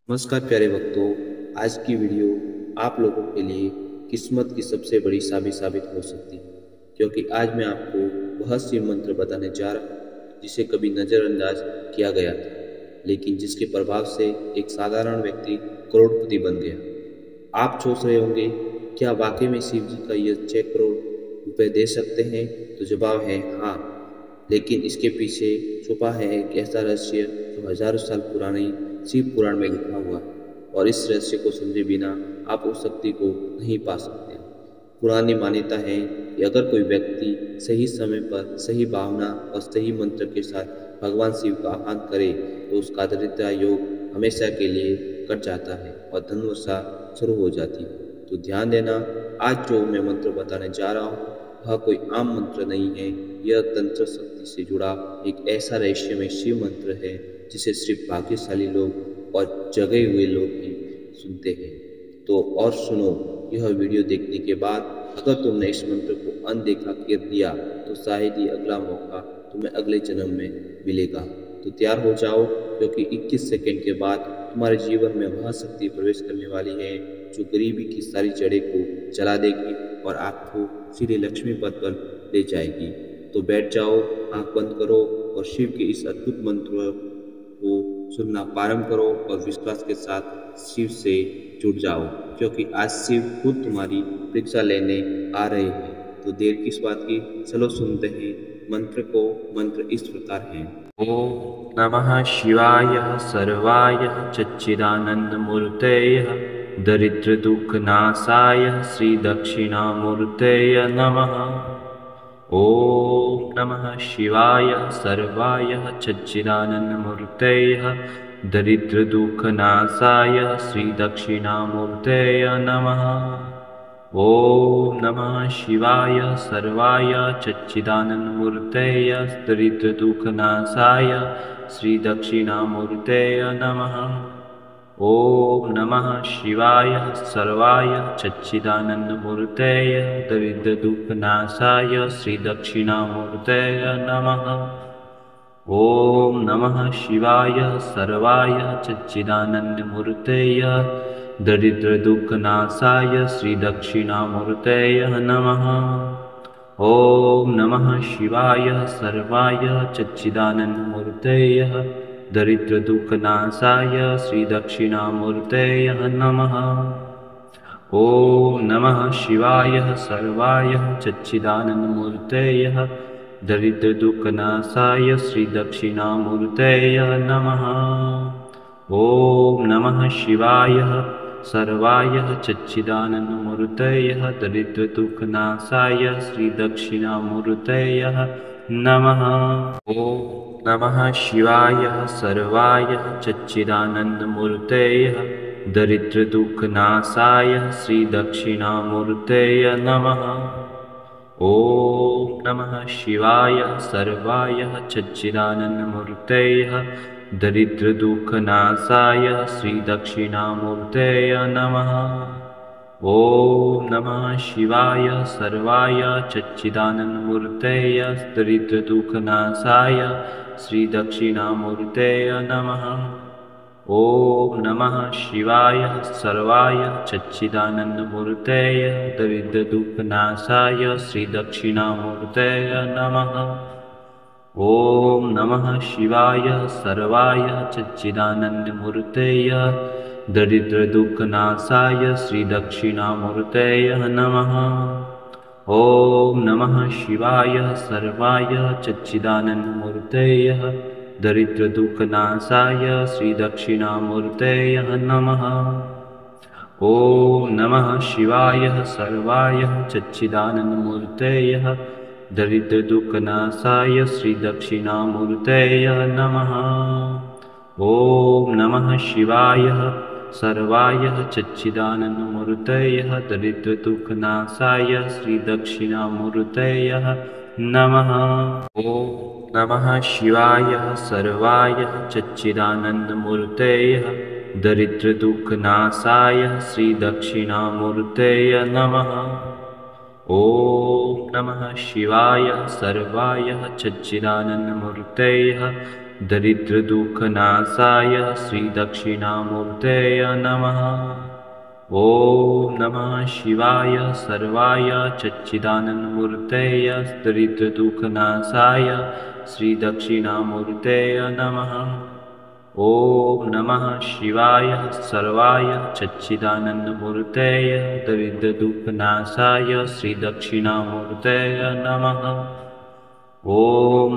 नमस्कार प्यारे भक्तों। आज की वीडियो आप लोगों के लिए किस्मत की सबसे बड़ी चाबी साबित हो सकती है, क्योंकि आज मैं आपको वह शिव मंत्र बताने जा रहा हूँ जिसे कभी नज़रअंदाज किया गया था, लेकिन जिसके प्रभाव से एक साधारण व्यक्ति करोड़पति बन गया। आप सोच रहे होंगे, क्या वाकई में शिव जी का यह 6 करोड़ रुपए दे सकते हैं? तो जवाब है हाँ, लेकिन इसके पीछे छुपा है एक ऐसा रहस्य जो हजारों साल पुराने शिव पुराण में लिखा हुआ है, और इस रहस्य को समझे बिना आप उस शक्ति को नहीं पा सकते। पुरानी मान्यता है कि अगर कोई व्यक्ति सही समय पर सही भावना और सही मंत्र के साथ भगवान शिव का आह्वान करे तो उसका दरिद्रता योग हमेशा के लिए कट जाता है और धन वर्षा शुरू हो जाती है। तो ध्यान देना, आज जो मैं मंत्र बताने जा रहा हूँ वह कोई आम मंत्र नहीं है। यह तंत्र शक्ति से जुड़ा एक ऐसा रहस्यमय शिव मंत्र है जिसे सिर्फ भाग्यशाली लोग और जगे हुए लोग ही सुनते हैं। तो और सुनो, यह वीडियो देखने के बाद अगर तुमने इस मंत्र को अनदेखा कर दिया तो शायद ही अगला मौका तुम्हें अगले जन्म में मिलेगा। तो तैयार हो जाओ, क्योंकि 21 सेकंड के बाद तुम्हारे जीवन में वह शक्ति प्रवेश करने वाली है जो गरीबी की सारी जड़ें को जला देगी और आपको सीधे लक्ष्मी पद पर ले जाएगी। तो बैठ जाओ, आंख बंद करो और शिव के इस अद्भुत मंत्र को सुनना प्रारंभ करो और विश्वास के साथ शिव से जुड़ जाओ, क्योंकि आज शिव खुद तुम्हारी परीक्षा लेने आ रहे हैं। तो देर किस बात की, चलो सुनते हैं मंत्र को। मंत्र इस प्रकार है। ओम नमः शिवाय सर्वाय चिच्चिदानंदमूर्तये दरिद्रदुःखनाशाय श्री दक्षिणामूर्तये नमः। ओम नमः शिवाय सर्वाय चिच्चिदानंदमूर्तये दरिद्रदुःखनाशाय श्री दक्षिणामूर्तये नमः। ओम नमः शिवाय सर्वाय चिच्चिदानंदमूर्तये दरिद्रदुःखनाशाय श्री दक्षिणामूर्तये नमः। ओम नमः शिवाय सर्वाय चिच्चिदानंदमूर्तये दरिद्रदुःखनाशाय श्री दक्षिणामूर्तये नमः। ओम नमः शिवाय सर्वाय चिच्चिदानंदमूर्तये दरिद्रदुःखनाशाय श्री दक्षिणामूर्तये नमः। ओम नमः शिवाय सर्वाय चिच्चिदानंदमूर्तये दरिद्रदुःखनाशाय श्री दक्षिणामूर्तये नमः। ओम नमः शिवाय सर्वाय चिच्चिदानंदमूर्तये दरिद्रदुःखनाशाय श्री दक्षिणामूर्तये नमः। ओम नमः शिवाय सर्वाय चिच्चिदानंदमूर्तये दरिद्रदुःखनाशाय श्री दक्षिणामूर्तये नमः। ओम नमः शिवाय सर्वाय चिच्चिदानंदमूर्तये दरिद्रदुःखनाशाय श्री दक्षिणामूर्तये नमः। ओम नमः शिवाय सर्वाय चिच्चिदानंदमूर्तये दरिद्रदुःखनाशाय श्री दक्षिणामूर्तये नमः। ओम नमः शिवाय सर्वाय चिच्चिदानंदमूर्तये दरिद्रदुःखनाशाय श्री दक्षिणामूर्तये नमः। ओम नमः शिवाय सर्वाय चिच्चिदानंदमूर्तये दरिद्रदुःखनाशाय श्री दक्षिणामूर्तये नमः। ओम नमः शिवाय सर्वाय चिच्चिदानंदमूर्तये दरिद्रदुःखनाशाय श्री दक्षिणामूर्तये नमः। ओम नमः शिवाय सर्वाय चिच्चिदानंदमूर्तये दरिद्रदुःखनाशाय श्री दक्षिणामूर्तये नमः। ओम नमः शिवाय सर्वाय चिच्चिदानंदमूर्तये दरिद्रदुःखनाशाय श्री दक्षिणामूर्तये नमः। ओम नमः शिवाय सर्वाय चिच्चिदानंदमूर्तये दरिद्रदुःखनाशाय श्री दक्षिणामूर्तये नमः। ओम नमः शिवाय सर्वाय चिच्चिदानंदमूर्तये दरिद्रदुःखनाशाय श्री दक्षिणामूर्तये नमः। ओम नमः शिवाय सर्वाय चिच्चिदानंदमूर्तये दरिद्रदुःखनाशाय श्रीदक्षिणामूर्तये नमः। ॐ नमः शिवाय सर्वाय सच्चिदानन्दमूर्तये दरिद्रदुःखनाशाय श्रीदक्षिणामूर्तये नमः। ॐ नमः शिवाय सर्वाय सच्चिदानन्दमूर्तये दरिद्रदुःखनाशाय श्रीदक्षिणामूर्तये नमः। ॐ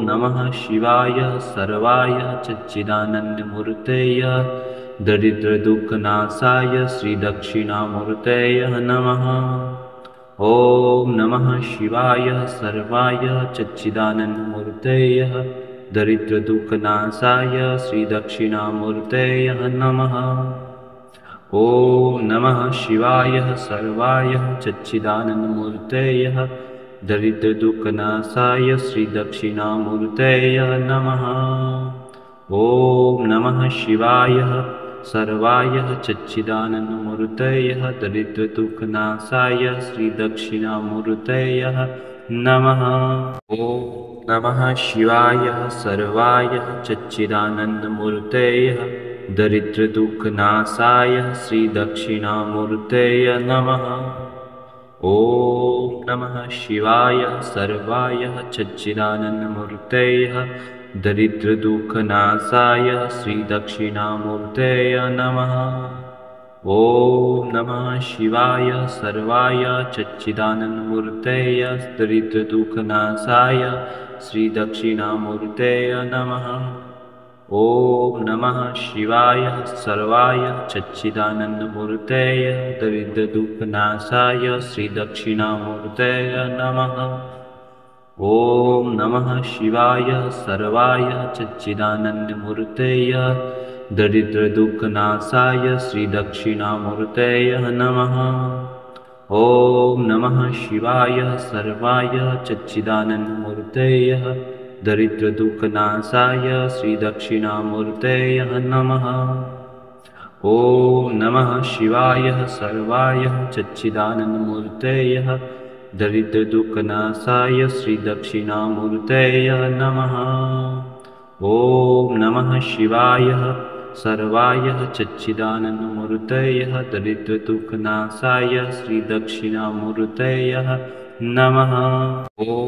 नमः शिवाय सर्वाय सच्चिदानन्दमूर्तये दरिद्रदुःखनाशाय श्रीदक्षिणामूर्तये नमः। ॐ नमः शिवाय सर्वाय सच्चिदानन्दमूर्तये दरिद्रदुःखनाशाय श्रीदक्षिणामूर्तये नमः। ॐ नमः शिवाय सर्वाय सच्चिदानन्दमूर्तये दरिद्रदुःखनाशाय श्रीदक्षिणामूर्तये नमः। ॐ नमः शिवाय सर्वाय सच्चिदानन्दमूर्तये दरिद्रदुःखनाशाय श्रीदक्षिणामूर्तये नमः। ॐ नमः शिवाय सर्वाय सच्चिदानन्दमूर्तये दरिद्रदुःखनाशाय श्रीदक्षिणामूर्तये नमः। ॐ नमः शिवाय सर्वाय सच्चिदानन्दमूर्तये दरिद्रदुःखनाशाय श्रीदक्षिणामूर्तये नमः। ॐ नमः शिवाय सर्वाय सच्चिदानन्दमूर्तये दरिद्रदुःखनाशाय श्रीदक्षिणामूर्तये नमः। ॐ नमः शिवाय सर्वाय सच्चिदानन्दमूर्तये दरिद्रदुःखनाशाय श्रीदक्षिणामूर्तये नमः। ॐ नमः शिवाय सर्वाय सच्चिदानन्दमूर्तये दरिद्रदुःखनाशाय श्रीदक्षिणामूर्तये नमः। ॐ नमः शिवाय सर्वाय सच्चिदानन्दमूर्तये दरिद्रदुःखनाशाय श्रीदक्षिणामूर्तये नमः। ॐ नमः शिवाय सर्वाय सच्चिदानन्दमूर्तये दरिद्रदुःखनाशाय श्रीदक्षिणामूर्तये नमः। ॐ नमः शिवाय सर्वाय सच्चिदानन्दमूर्तये दरिद्रदुःखनाशाय श्रीदक्षिणामूर्तये नमः। ॐ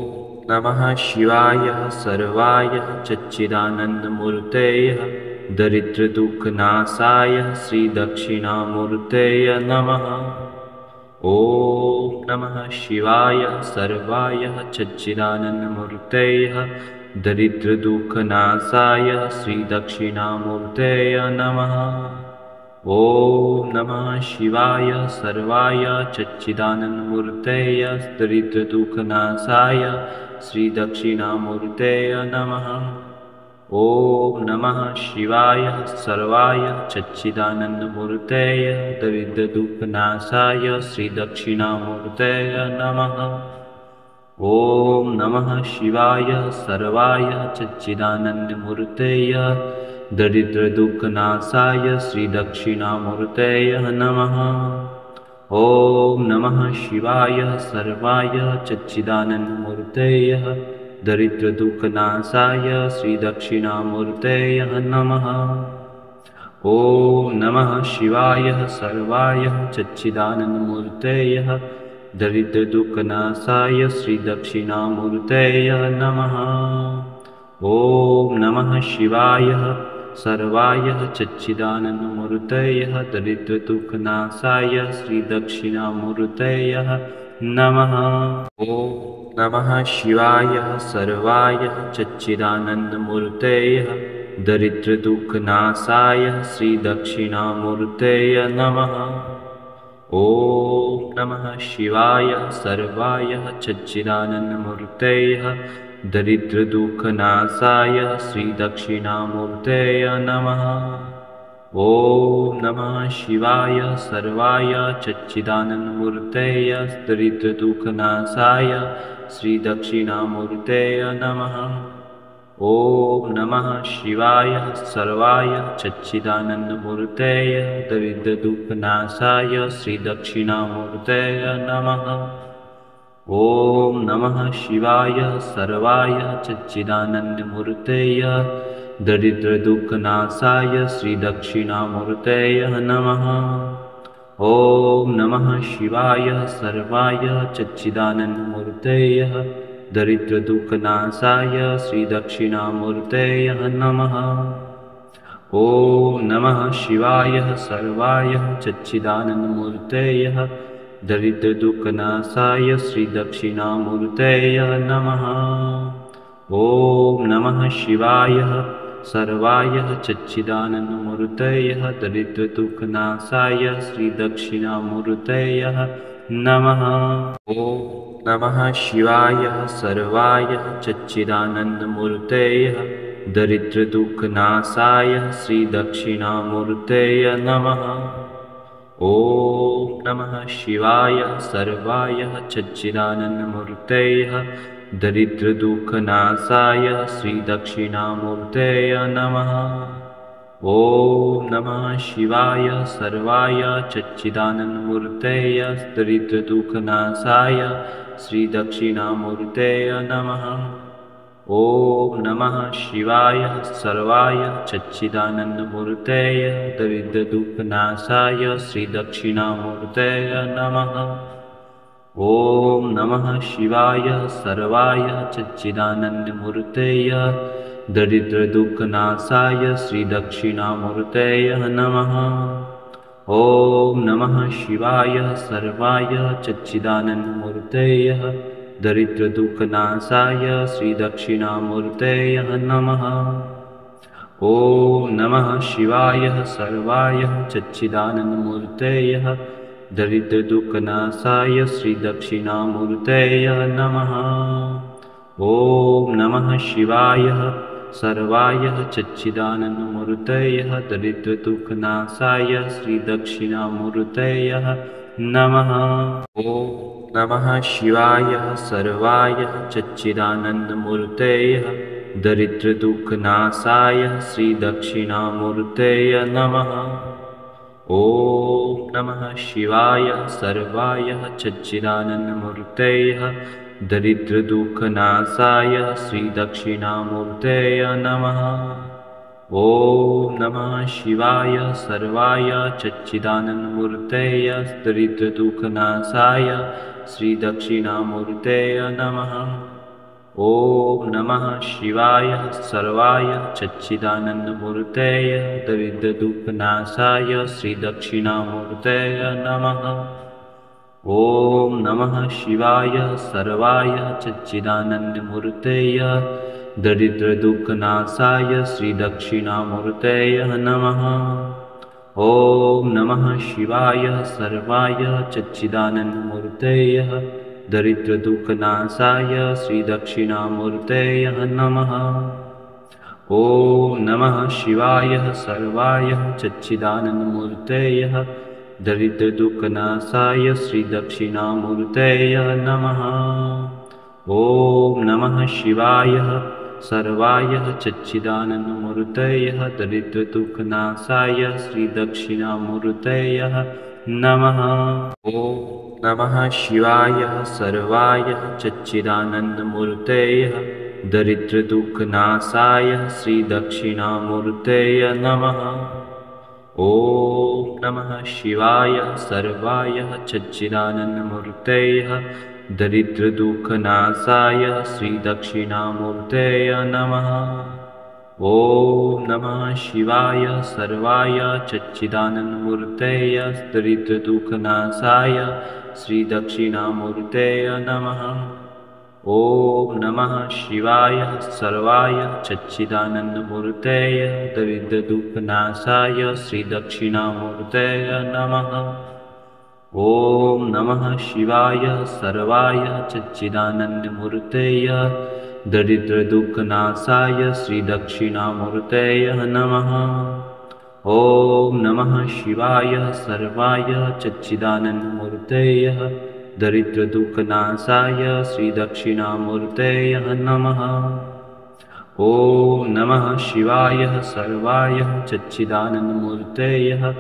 नमः शिवाय सर्वाय सच्चिदानन्दमूर्तये दरिद्रदुःखनाशाय श्रीदक्षिणामूर्तये नमः। ॐ नमः शिवाय सर्वाय सच्चिदानन्दमूर्तये दरिद्रदुःखनाशाय श्रीदक्षिणामूर्तये नमः। ॐ नमः शिवाय सर्वाय सच्चिदानन्दमूर्तये दरिद्रदुःखनाशाय श्रीदक्षिणामूर्तये नमः। ॐ नमः शिवाय सर्वाय सच्चिदानन्दमूर्तये दरिद्रदुःखनाशाय श्रीदक्षिणामूर्तये नमः। ॐ नमः शिवाय सर्वाय सच्चिदानन्दमूर्तये दरिद्रदुःखनाशाय श्रीदक्षिणामूर्तये नमः। ॐ नमः शिवाय सर्वाय सच्चिदानन्दमूर्तये दरिद्रदुःखनाशाय श्रीदक्षिणामूर्तये नमः। ॐ नमः शिवाय सर्वाय सच्चिदानन्दमूर्तये दरिद्रदुःखनाशाय श्रीदक्षिणामूर्तये नमः। ॐ नमः शिवाय सर्वाय सच्चिदानन्दमूर्तये दरिद्रदुःखनाशाय श्रीदक्षिणामूर्तये नमः। ॐ नमः शिवाय सर्वाय सच्चिदानन्दमूर्तये दरिद्रदुःखनाशाय श्रीदक्षिणामूर्तये नमः। ॐ नमः शिवाय सर्वाय सच्चिदानन्दमूर्तये दरिद्रदुःखनाशाय श्रीदक्षिणामूर्तये नमः। ॐ नमः शिवाय सर्वाय सच्चिदानन्दमूर्तये दरिद्रदुःखनाशाय श्रीदक्षिणामूर्तये नमः। ॐ नमः शिवाय सर्वाय सच्चिदानन्दमूर्तये दरिद्रदुःखनाशाय श्रीदक्षिणामूर्तये नमः। ॐ नमः शिवाय सर्वाय सच्चिदानन्दमूर्तये दरिद्रदुःखनाशाय श्रीदक्षिणामूर्तये नमः। ॐ नमः शिवाय सर्वाय सच्चिदानन्दमूर्तये दरिद्रदुःखनाशाय श्रीदक्षिणामूर्तये नमः। ॐ नमः शिवाय सर्वाय सच्चिदानन्दमूर्तये दरिद्रदुःखनाशाय श्रीदक्षिणामूर्तये नमः। ॐ नमः शिवाय सर्वाय सच्चिदानन्दमूर्तये दरिद्रदुःखनाशाय श्रीदक्षिणामूर्तये नमः। ॐ नमः शिवाय सर्वाय सच्चिदानन्दमूर्तये दरिद्रदुःखनाशाय श्रीदक्षिणामूर्तये नमः। ॐ नमः शिवाय सर्वाय सच्चिदानन्दमूर्तये दरिद्रदुःखनाशाय श्रीदक्षिणामूर्तये नमः। ॐ नमः शिवाय सर्वाय सच्चिदानन्दमूर्तये दरिद्रदुःखनाशाय श्रीदक्षिणामूर्तये नमः। ॐ नमः शिवाय सर्वाय सच्चिदानन्दमूर्तये दरिद्रदुःखनाशाय श्रीदक्षिणामूर्तये नमः। ॐ नमः शिवाय सर्वाय सच्चिदानन्दमूर्तये दरिद्रदुःखनाशाय श्रीदक्षिणामूर्तये नमः। ॐ नमः शिवाय सर्वाय सच्चिदानन्दमूर्तये दरिद्रदुःखनाशाय श्रीदक्षिणामूर्तये नमः। ॐ नमः शिवाय सर्वाय सच्चिदानन्दमूर्तये दरिद्रदुःखनाशाय श्रीदक्षिणामूर्तये नमः। ॐ नमः शिवाय सर्वाय सच्चिदानन्दमूर्तये दरिद्रदुःखनाशाय श्रीदक्षिणामूर्तये नमः। ॐ नमः शिवाय सर्वाय सच्चिदानन्दमूर्तये दरिद्रदुःखनाशाय श्रीदक्षिणामूर्तये नमः। ॐ नमः शिवाय सर्वाय सच्चिदानन्दमूर्तये दरिद्रदुःखनाशाय श्रीदक्षिणामूर्तये नमः। ॐ नमः शिवाय सर्वाय सच्चिदानन्दमूर्तये दरिद्रदुःखनाशाय श्रीदक्षिणामूर्तये नमः। ॐ नमः शिवाय सर्वाय सच्चिदानन्दमूर्तये दरिद्रदुःखनाशाय श्रीदक्षिणामूर्तये नमः। ॐ नमः शिवाय सर्वाय सच्चिदानन्दमूर्तये दरिद्रदुःखनाशाय श्रीदक्षिणामूर्तये नमः। ॐ नमः शिवाय सर्वाय सच्चिदानन्दमूर्तये दरिद्रदुःखनाशाय श्रीदक्षिणामूर्तये नमः। ॐ नमः शिवाय सर्वाय सच्चिदानन्दमूर्तये दरिद्रदुःखनाशाय श्रीदक्षिणामूर्तये नमः। ॐ नमः शिवाय सर्वाय सच्चिदानन्दमूर्तये दरिद्रदुःखनाशाय श्रीदक्षिणामूर्तये नमः। ॐ नमः शिवाय सर्वाय सच्चिदानन्दमूर्तये दरिद्रदुःखनाशाय श्रीदक्षिणामूर्तये नमः। ॐ नमः शिवाय सर्वाय सच्चिदानन्दमूर्तये दरिद्रदुःखनाशाय श्रीदक्षिणामूर्तये नमः। ॐ नमः शिवाय सर्वाय सच्चिदानन्दमूर्तये दरिद्रदुःखनाशाय श्रीदक्षिणामूर्तये नमः। ॐ नमः शिवाय सर्वाय सच्चिदानन्दमूर्तये दरिद्रदुःखनाशाय श्रीदक्षिणामूर्तये नमः। ॐ नमः शिवाय सर्वाय सच्चिदानन्दमूर्तये दरिद्रदुःखनाशाय श्रीदक्षिणामूर्तये नमः। ॐ नमः शिवाय सर्वाय सच्चिदानन्दमूर्तये दरिद्रदुःखनाशाय श्रीदक्षिणामूर्तये नमः। ॐ नमः शिवाय सर्वाय सच्चिदानन्दमूर्तये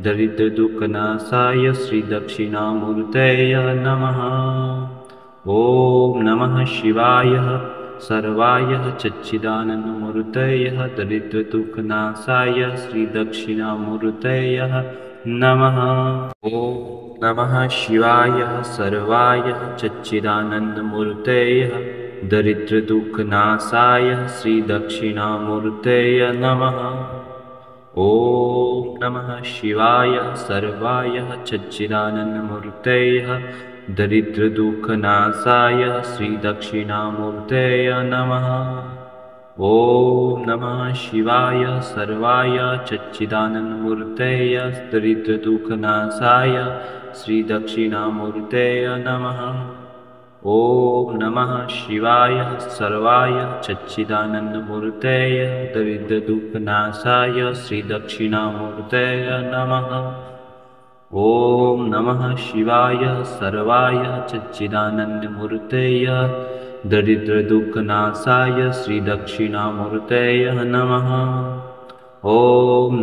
दरिद्रदुःखनाशाय श्रीदक्षिणामूर्तये नमः। ॐ नमः शिवाय सर्वाय चिच्चिदानन्दमूर्तये दरिद्रदुःखनाशाय श्रीदक्षिणामूर्तये नमः। ॐ नमः शिवाय सर्वाय चिच्चिदानन्दमूर्तये दरिद्रदुःखनाशाय श्रीदक्षिणामूर्तये नमः। ॐ नमः शिवाय सर्वाय चिच्चिदानन्दमूर्तये दरिद्रदुःखनाशाय श्रीदक्षिणामूर्तये नमः। ॐ नमः शिवाय सर्वाय चिच्चिदानन्दमूर्तये दरिद्रदुःखनाशाय श्रीदक्षिणामूर्तये नमः। ॐ नमः शिवाय सर्वाय चिच्चिदानन्दमूर्तये दरिद्रदुःखनाशाय श्रीदक्षिणामूर्तये नमः। ॐ नमः शिवाय सर्वाय चिच्चिदानन्दमूर्तये दरिद्रदुःखनाशाय श्रीदक्षिणामूर्तये नमः। ॐ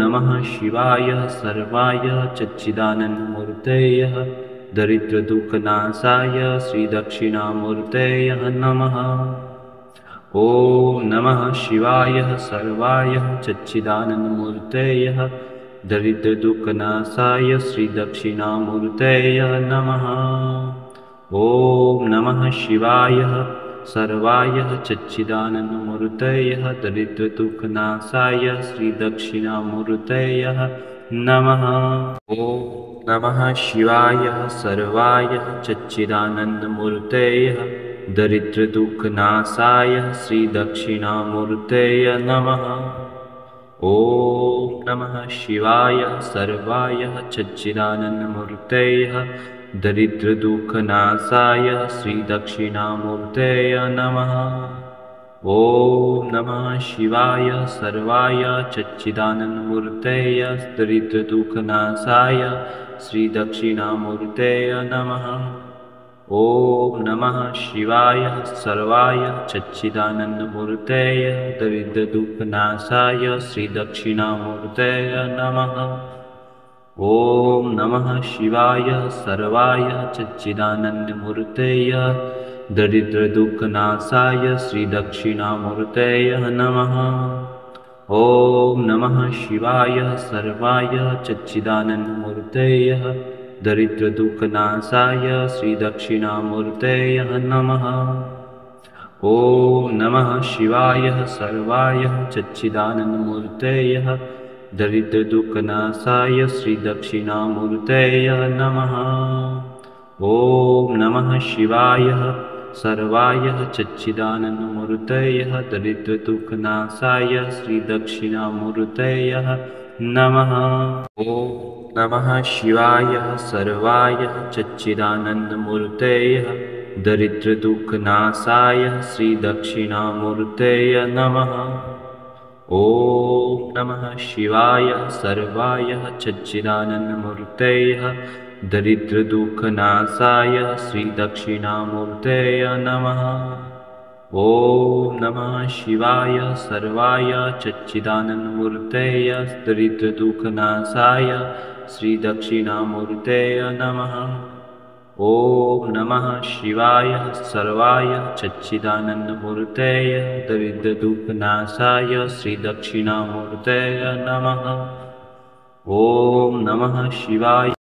नमः शिवाय सर्वाय चिच्चिदानन्दमूर्तये दरिद्रदुःखनाशाय श्रीदक्षिणामूर्तये नमः। ॐ नमः शिवाय सर्वाय चिच्चिदानन्दमूर्तये दरिद्रदुःखनाशाय श्रीदक्षिणामूर्तये नमः। ॐ नमः शिवाय सर्वाय चिच्चिदानन्दमूर्तये दरिद्रदुःखनाशाय श्रीदक्षिणामूर्तये नमः। ॐ नमः शिवाय सर्वाय चिच्चिदानन्दमूर्तये दरिद्रदुःखनाशाय श्रीदक्षिणामूर्तये नमः। ॐ नमः शिवाय सर्वाय चिच्चिदानन्दमूर्तये दरिद्रदुःखनाशाय श्रीदक्षिणामूर्तये नमः। ॐ नमः शिवाय सर्वाय चिच्चिदानन्दमूर्तये दरिद्रदुःखनाशाय श्रीदक्षिणामूर्तये नमः। ॐ नमः शिवाय सर्वाय चिच्चिदानन्दमूर्तये दरिद्रदुःखनाशाय श्रीदक्षिणामूर्तये नमः। ॐ नमः शिवाय सर्वाय चिच्चिदानन्दमूर्तये दरिद्रदुःखनाशाय श्रीदक्षिणामूर्तये नमः। ॐ नमः शिवाय सर्वाय चिच्चिदानन्दमूर्तये दरिद्रदुःखनाशाय श्रीदक्षिणामूर्तये नमः। ॐ नमः शिवाय सर्वाय चिच्चिदानन्दमूर्तये दरिद्रदुःखनाशाय श्रीदक्षिणामूर्तये नमः। ॐ नमः शिवाय सर्वाय चिच्चिदानन्दमूर्तये दरिद्रदुःखनाशाय श्रीदक्षिणामूर्तये नमः। ॐ नमः शिवाय सर्वाय चिच्चिदानन्दमूर्तये दरिद्रदुःखनाशाय श्रीदक्षिणामूर्तये नमः। ॐ नमः शिवाय सर्वाय चिच्चिदानन्दमूर्तये दरिद्रदुःखनाशाय श्रीदक्षिणामूर्तये नमः। ॐ नमः शिवाय सर्वाय चिच्चिदानन्दमूर्तये दरिद्रदुःखनाशाय श्रीदक्षिणामूर्तये नमः। ॐ नमः शिवाय सर्वाय चिच्चिदानन्दमूर्तये दरिद्रदुःखनाशाय श्रीदक्षिणामूर्तये नमः। ॐ नमः शिवाय